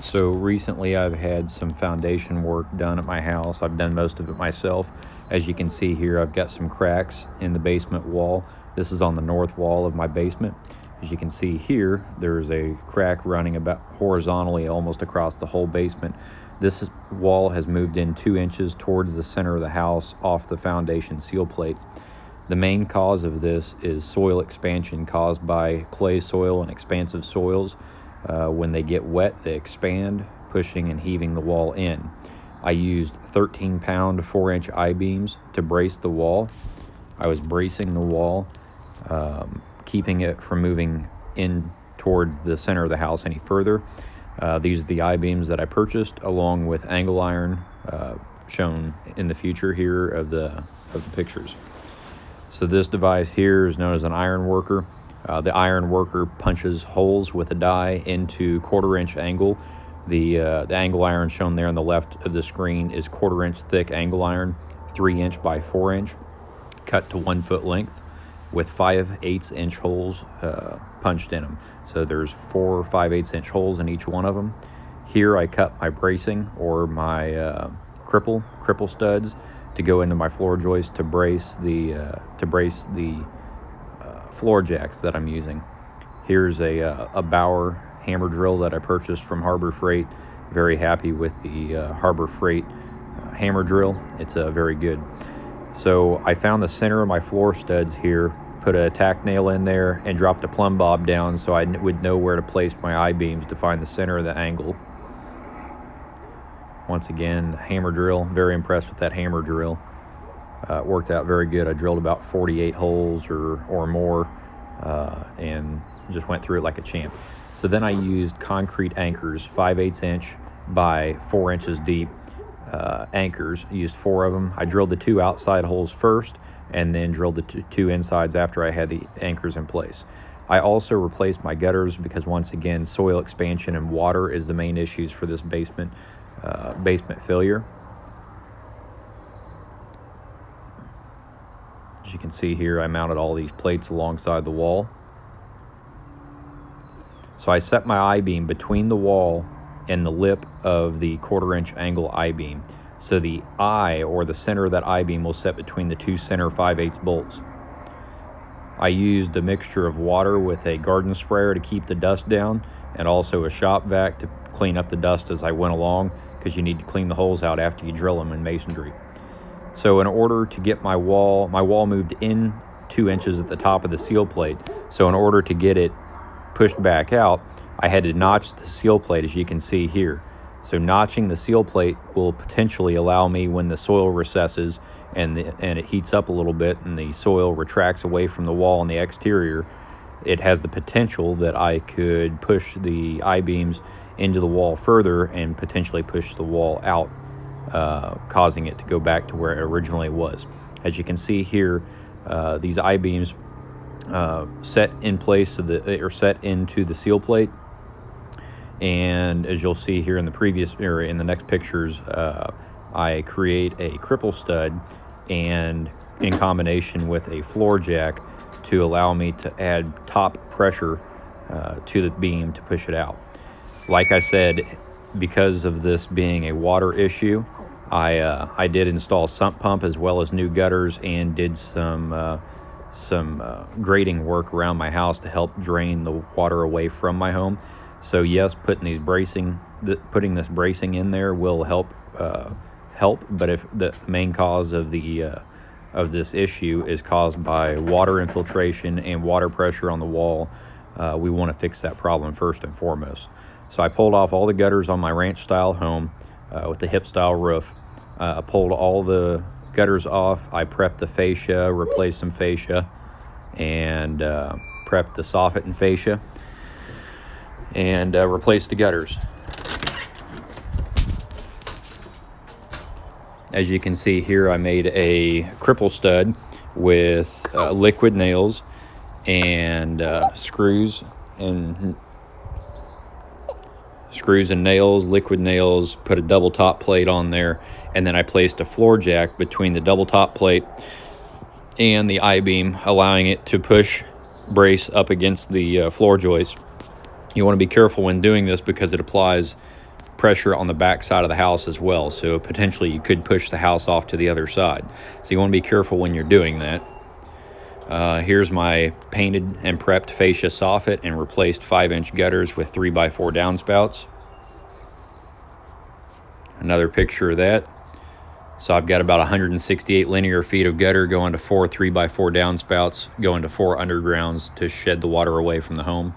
So recently I've had some foundation work done at my house. I've done most of it myself. As you can see here, I've got some cracks in the basement wall. This is on the north wall of my basement. As you can see here, there's a crack running about horizontally almost across the whole basement. This wall has moved in 2 inches towards the center of the house off the foundation seal plate. The main cause of this is soil expansion caused by clay soil and expansive soils. When they get wet, they expand, pushing and heaving the wall in. I used 13-pound 4-inch I-beams to brace the wall. I was bracing the wall, keeping it from moving in towards the center of the house any further. These are the I-beams that I purchased, along with angle iron, shown in the future here of the pictures. So this device here is known as an iron worker. The iron worker punches holes with a die into 1/4-inch angle. The angle iron shown there on the left of the screen is 1/4-inch thick angle iron, 3-inch by 4-inch, cut to 1 foot length, with 5/8-inch holes punched in them. So there's 4 5/8-inch holes in each one of them. Here I cut my bracing, or my cripple studs, to go into my floor joist to brace the floor jacks that I'm using. Here's a Bauer hammer drill that I purchased from Harbor Freight. Very happy with the Harbor Freight hammer drill. It's very good. So I found the center of my floor studs here, put a tack nail in there, and dropped a plumb bob down so I would know where to place my I-beams to find the center of the angle. Once again, hammer drill. Very impressed with that hammer drill. It worked out very good. I drilled about 48 holes or more, and just went through it like a champ. So then I used concrete anchors, 5/8-inch by 4 inches deep anchors. I used 4 of them. I drilled the 2 outside holes first, and then drilled the 2 insides after I had the anchors in place. I also replaced my gutters because, once again, soil expansion and water is the main issues for this basement failure. As you can see here, I mounted all these plates alongside the wall. So I set my I-beam between the wall and the lip of the 1/4-inch angle I-beam. So the eye, or the center of that I-beam, will set between the 2 center 5/8 bolts. I used a mixture of water with a garden sprayer to keep the dust down, and also a shop vac to clean up the dust as I went along, because you need to clean the holes out after you drill them in masonry. So in order to get my wall moved in 2 inches at the top of the seal plate. So in order to get it pushed back out, I had to notch the seal plate, as you can see here. So notching the seal plate will potentially allow me, when the soil recesses and it heats up a little bit and the soil retracts away from the wall on the exterior, it has the potential that I could push the I-beams into the wall further and potentially push the wall out, causing it to go back to where it originally was. As you can see here, these I-beams set in place, or set into the seal plate. And as you'll see here in the next pictures, I create a cripple stud, and in combination with a floor jack, to allow me to add top pressure to the beam to push it out. Like I said, because of this being a water issue, I did install sump pump as well as new gutters, and did some grading work around my house to help drain the water away from my home. So yes, putting this bracing in there will help. But if the main cause of this issue is caused by water infiltration and water pressure on the wall, we want to fix that problem first and foremost. So I pulled off all the gutters on my ranch-style home with the hip-style roof. I pulled all the gutters off. I prepped the fascia, replaced some fascia, and prepped the soffit and fascia, and replaced the gutters. As you can see here, I made a cripple stud with liquid nails and screws and nails, liquid nails, put a double top plate on there, and then I placed a floor jack between the double top plate and the I-beam, allowing it to brace up against the floor joist. You want to be careful when doing this because it applies pressure on the back side of the house as well. So potentially you could push the house off to the other side. So you want to be careful when you're doing that. Here's my painted and prepped fascia soffit and replaced 5-inch gutters with 3x4 downspouts. Another picture of that. So I've got about 168 linear feet of gutter going to 4 3x4 downspouts, going to 4 undergrounds to shed the water away from the home.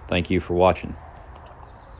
Thank you for watching.